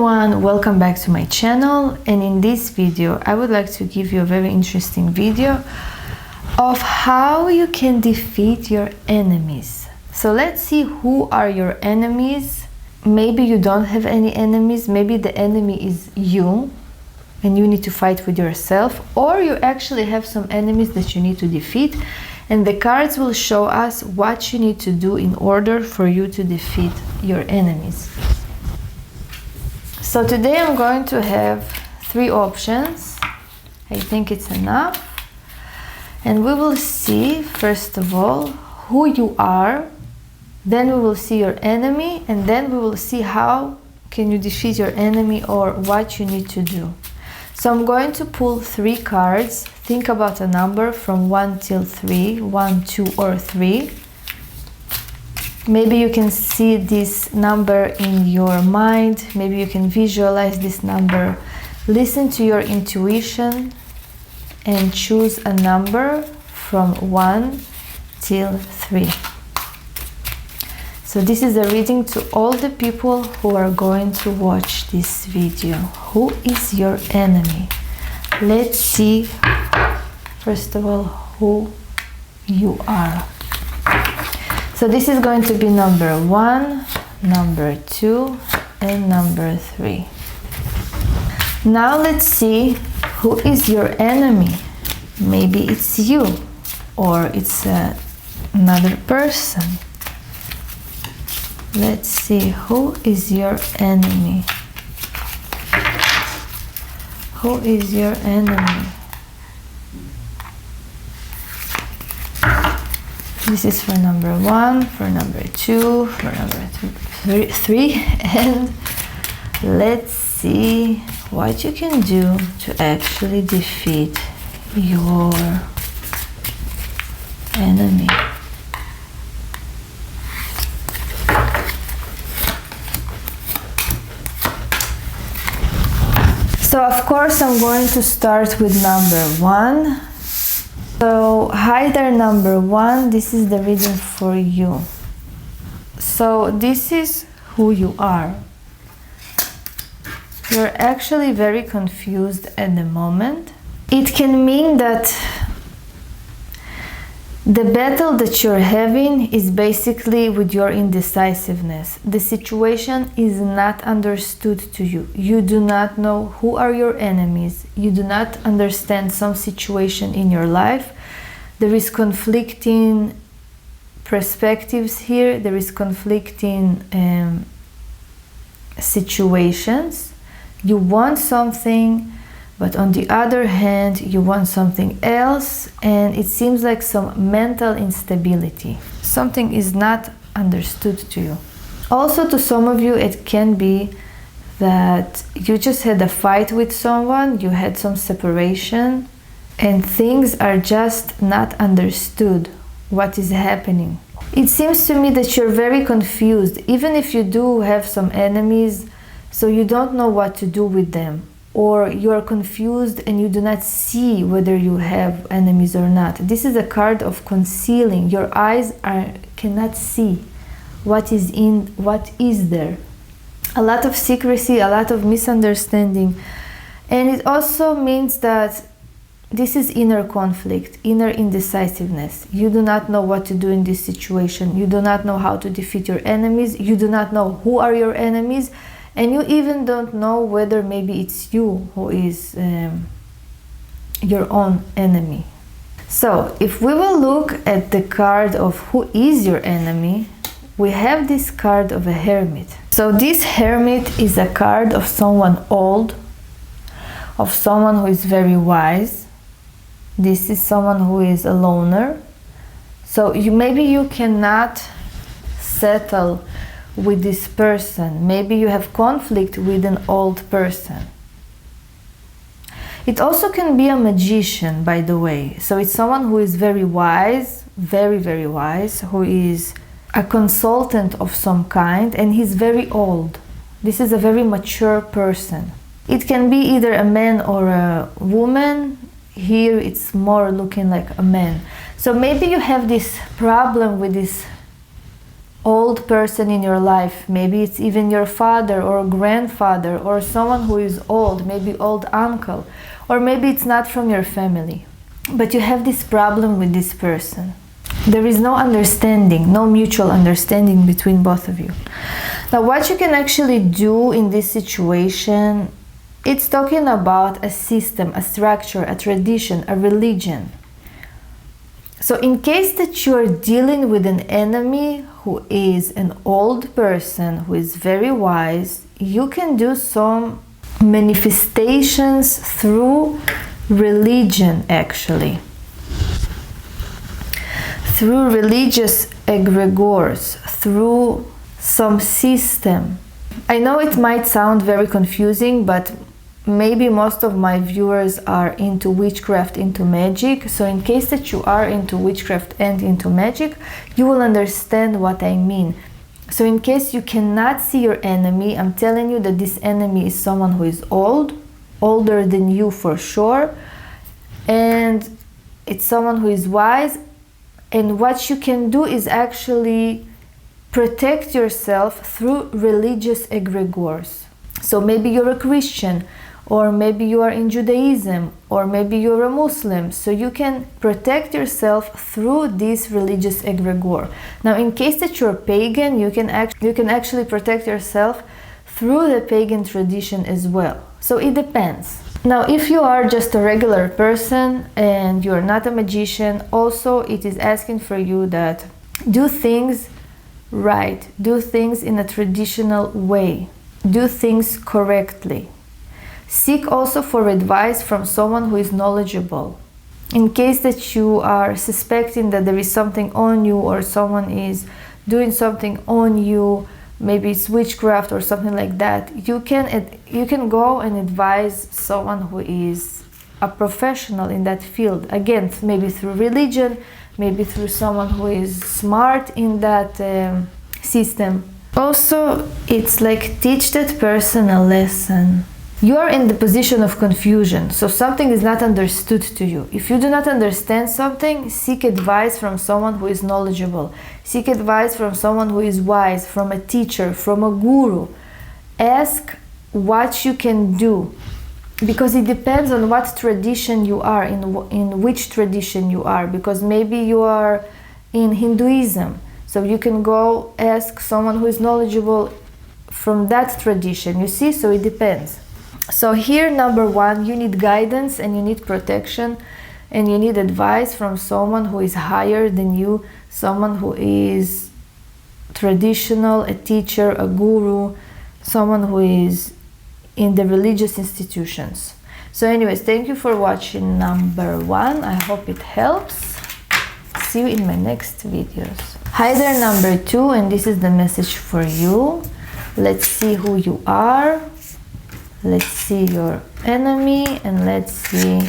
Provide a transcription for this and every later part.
everyone, welcome back to my channel, and in this video I would like to give you a very interesting video of how you can defeat your enemies. So let's see who are your enemies. Maybe you don't have any enemies, maybe the enemy is you and you need to fight with yourself, or you actually have some enemies that you need to defeat, and the cards will show us what you need to do in order for you to defeat your enemies. So today I'm going to have 3 options. I think it's enough. And we will see, first of all, who you are. Then we will see your enemy. And then we will see how can you defeat your enemy or what you need to do. So I'm going to pull 3 cards. Think about a number from 1 till 3. 1, 2, or 3. Maybe you can see this number in your mind. Maybe you can visualize this number. Listen to your intuition and choose a number from 1 till 3. So this is a reading to all the people who are going to watch this video. Who is your enemy? Let's see, first of all, who you are. So this is going to be number 1, number 2, and number 3. Now let's see who is your enemy. Maybe it's you, or it's another person. Let's see who is your enemy. Who is your enemy? This is for number 1, for number 2, for number 3, and let's see what you can do to actually defeat your enemy. So of course I'm going to start with number 1. So, hi there, number 1, this is the reading for you. So, this is who you are. You're actually very confused at the moment. It can mean that the battle that you're having is basically with your indecisiveness. The situation is not understood to you. You do not know who are your enemies. You do not understand some situation in your life. There is conflicting perspectives here. There is conflicting situations. You want something, but on the other hand, you want something else, and it seems like some mental instability. Something is not understood to you. Also, to some of you, it can be that you just had a fight with someone, you had some separation, and things are just not understood what is happening. It seems to me that you're very confused, even if you do have some enemies, so you don't know what to do with them. Or you are confused and you do not see whether you have enemies or not. This is a card of concealing. Your eyes cannot see what is there. A lot of secrecy, a lot of misunderstanding. And it also means that this is inner conflict, inner indecisiveness. You do not know what to do in this situation. You do not know how to defeat your enemies. You do not know who are your enemies. And you even don't know whether maybe it's you who is your own enemy. So if we will look at the card of who is your enemy, we have this card of a hermit. So this hermit is a card of someone old, of someone who is very wise. This is someone who is a loner. So maybe you cannot settle with this person. Maybe you have conflict with an old person. It also can be a magician, by the way. So it's someone who is very wise, very, very wise, who is a consultant of some kind, and he's very old. This is a very mature person. It can be either a man or a woman. Here it's more looking like a man. So maybe you have this problem with this old person in your life. Maybe it's even your father or grandfather or someone who is old, maybe old uncle, or maybe it's not from your family. But you have this problem with this person. There is no understanding, no mutual understanding between both of you. Now, what you can actually do in this situation, it's talking about a system, a structure, a tradition, a religion. So in case that you are dealing with an enemy who is an old person, who is very wise, you can do some manifestations through religion, actually. Through religious egregores, through some system. I know it might sound very confusing, but maybe most of my viewers are into witchcraft, into magic. So in case that you are into witchcraft and into magic, you will understand what I mean. So in case you cannot see your enemy, I'm telling you that this enemy is someone who is old, older than you for sure, and it's someone who is wise. And what you can do is actually protect yourself through religious egregores. So maybe you're a Christian, or maybe you are in Judaism, or maybe you're a Muslim. So you can protect yourself through this religious egregore. Now, in case that you're pagan, you can actually protect yourself through the pagan tradition as well. So it depends. Now, if you are just a regular person and you're not a magician, also it is asking for you that do things right, do things in a traditional way, do things correctly. Seek also for advice from someone who is knowledgeable. In case that you are suspecting that there is something on you, or someone is doing something on you, maybe it's witchcraft or something like that, you can go and advise someone who is a professional in that field. Again, maybe through religion, maybe through someone who is smart in that system. Also, it's like teach that person a lesson. You are in the position of confusion, so something is not understood to you. If you do not understand something, seek advice from someone who is knowledgeable. Seek advice from someone who is wise, from a teacher, from a guru. Ask what you can do, because it depends on what tradition you are, in which tradition you are, because maybe you are in Hinduism, so you can go ask someone who is knowledgeable from that tradition, you see, so it depends. So here, number one, you need guidance and you need protection and you need advice from someone who is higher than you, someone who is traditional, a teacher, a guru, someone who is in the religious institutions. So anyways, thank you for watching number one. I hope it helps. See you in my next videos. Hi there, number two, and this is the message for you. Let's see who you are. Let's see your enemy and let's see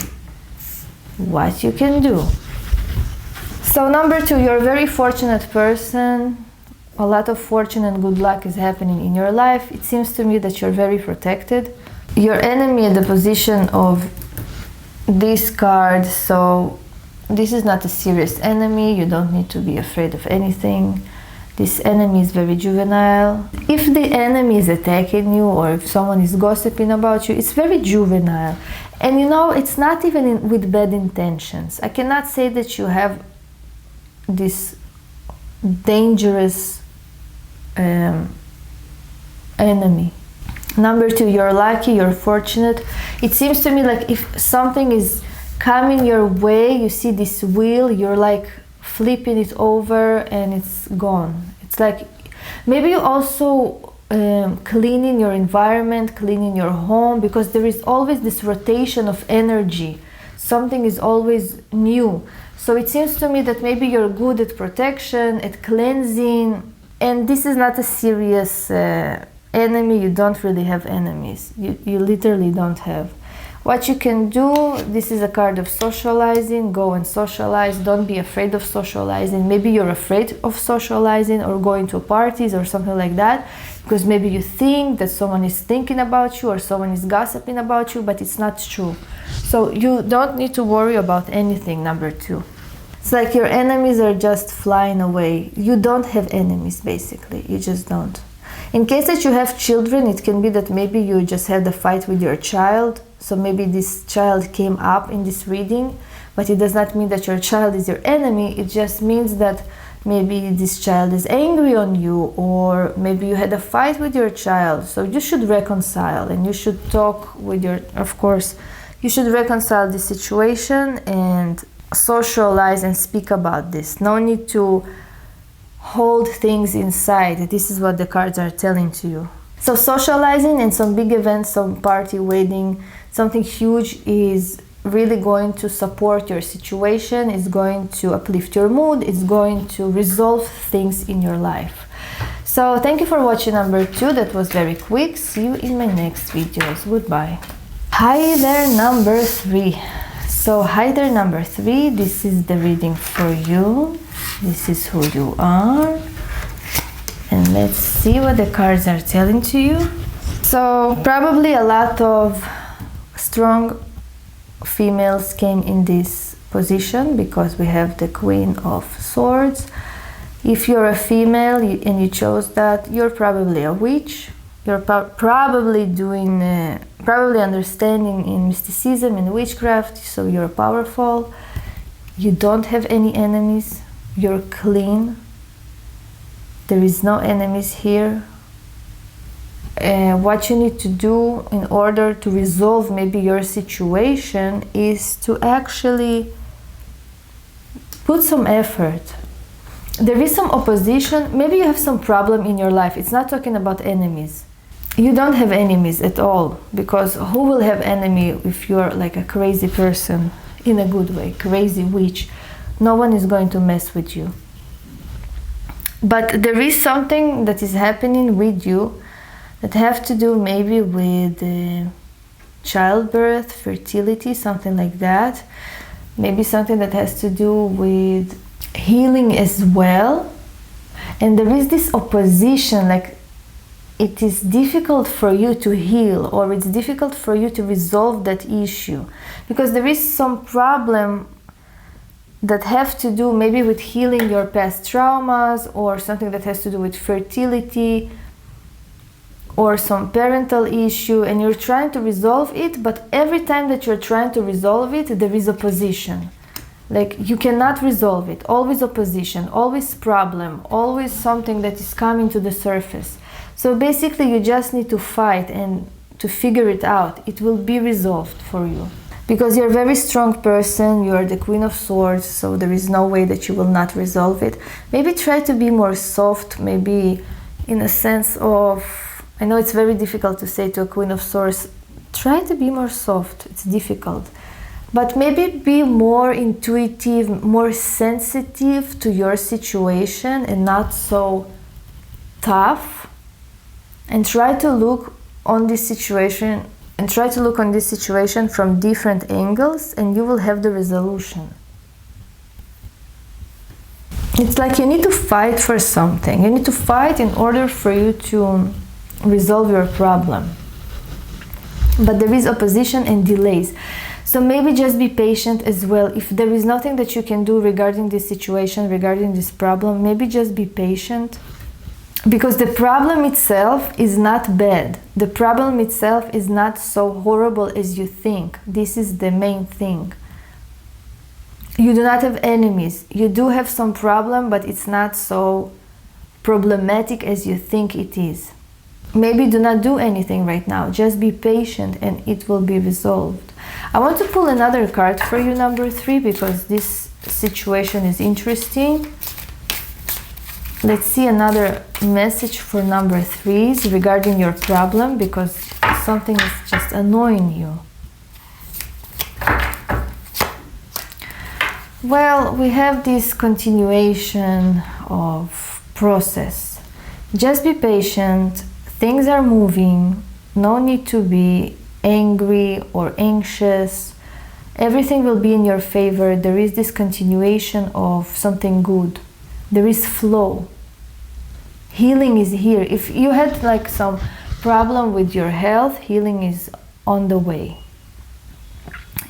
what you can do. So number two, you're a very fortunate person. A lot of fortune and good luck is happening in your life. It seems to me that you're very protected. Your enemy in the position of this card, so this is not a serious enemy. You don't need to be afraid of anything. This enemy is very juvenile. If the enemy is attacking you or if someone is gossiping about you, it's very juvenile. And you know, it's not even with bad intentions. I cannot say that you have this dangerous enemy. Number two, you're lucky, you're fortunate. It seems to me like if something is coming your way, you see this wheel, you're like flipping it over and it's gone. It's like maybe you also cleaning your environment, cleaning your home, because there is always this rotation of energy. Something is always new. So it seems to me that maybe you're good at protection, at cleansing, and this is not a serious enemy. You don't really have enemies. You literally don't have. What you can do, this is a card of socializing. Go and socialize. Don't be afraid of socializing. Maybe you're afraid of socializing or going to parties or something like that, because maybe you think that someone is thinking about you or someone is gossiping about you, but it's not true. So you don't need to worry about anything, number two. It's like your enemies are just flying away. You don't have enemies, basically. You just don't. In case that you have children, it can be that maybe you just had a fight with your child. So maybe this child came up in this reading, but it does not mean that your child is your enemy. It just means that maybe this child is angry on you, or maybe you had a fight with your child. So you should reconcile, and you should talk with your, of course, you should reconcile the situation and socialize and speak about this. No need to hold things inside. This is what the cards are telling to you. So socializing and some big events, some party, wedding, something huge is really going to support your situation, is going to uplift your mood, it's going to resolve things in your life. So thank you for watching number 2. That was very quick. See you in my next videos. Goodbye. Hi there, number 3. So hi there, number 3. This is the reading for you. This is who you are. And let's see what the cards are telling to you. So probably a lot of strong females came in this position because we have the Queen of Swords. If you're a female and you chose that, you're probably a witch. You're probably doing, probably understanding in mysticism and witchcraft, so you're powerful. You don't have any enemies. You're clean. There is no enemies here. What you need to do in order to resolve maybe your situation is to actually put some effort. There is some opposition. Maybe you have some problem in your life. It's not talking about enemies. You don't have enemies at all, because who will have enemy if you're like a crazy person, in a good way, crazy witch? No one is going to mess with you. But there is something that is happening with you that have to do maybe with childbirth, fertility, something like that. Maybe something that has to do with healing as well. And there is this opposition, like it is difficult for you to heal, or it's difficult for you to resolve that issue, because there is some problem that have to do maybe with healing your past traumas, or something that has to do with fertility, or some parental issue, and you're trying to resolve it, but every time that you're trying to resolve it, there is opposition. Like you cannot resolve it. Always opposition, always problem, always something that is coming to the surface. So basically you just need to fight and to figure it out. It will be resolved for you. Because you're a very strong person, you're the Queen of Swords, so there is no way that you will not resolve it. Maybe try to be more soft, maybe in a sense of, I know it's very difficult to say to a Queen of Swords, try to be more soft, it's difficult. But maybe be more intuitive, more sensitive to your situation and not so tough. And try to look on this situation from different angles, and you will have the resolution. It's like you need to fight for something. You need to fight in order for you to resolve your problem. But there is opposition and delays. So maybe just be patient as well. If there is nothing that you can do regarding this situation, regarding this problem, maybe just be patient. Because the problem itself is not bad. The problem itself is not so horrible as you think. This is the main thing. You do not have enemies. You do have some problem, but it's not so problematic as you think it is. Maybe do not do anything right now. Just be patient and it will be resolved. I want to pull another card for you, number 3, because this situation is interesting. Let's see another message for number 3s regarding your problem, because something is just annoying you. Well, we have this continuation of process. Just be patient. Things are moving. No need to be angry or anxious. Everything will be in your favor. There is this continuation of something good. There is flow. Healing is here. If you had like some problem with your health, healing is on the way.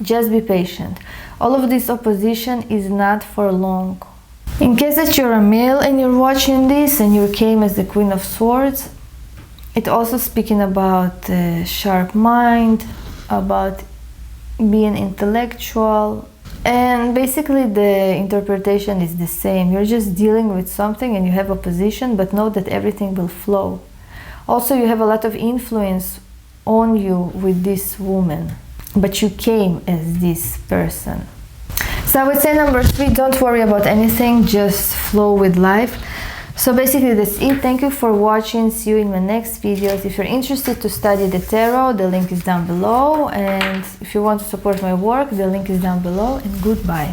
Just be patient. All of this opposition is not for long. In case that you're a male and you're watching this and you came as the Queen of Swords, it also speaking about sharp mind, about being intellectual, and basically the interpretation is the same. You're just dealing with something and you have opposition, but know that everything will flow. Also, you have a lot of influence on you with this woman, but you came as this person. So I would say number 3, don't worry about anything, just flow with life. So basically that's it. Thank you for watching. See you in my next videos. If you're interested to study the tarot, the link is down below. And if you want to support my work, the link is down below. And goodbye.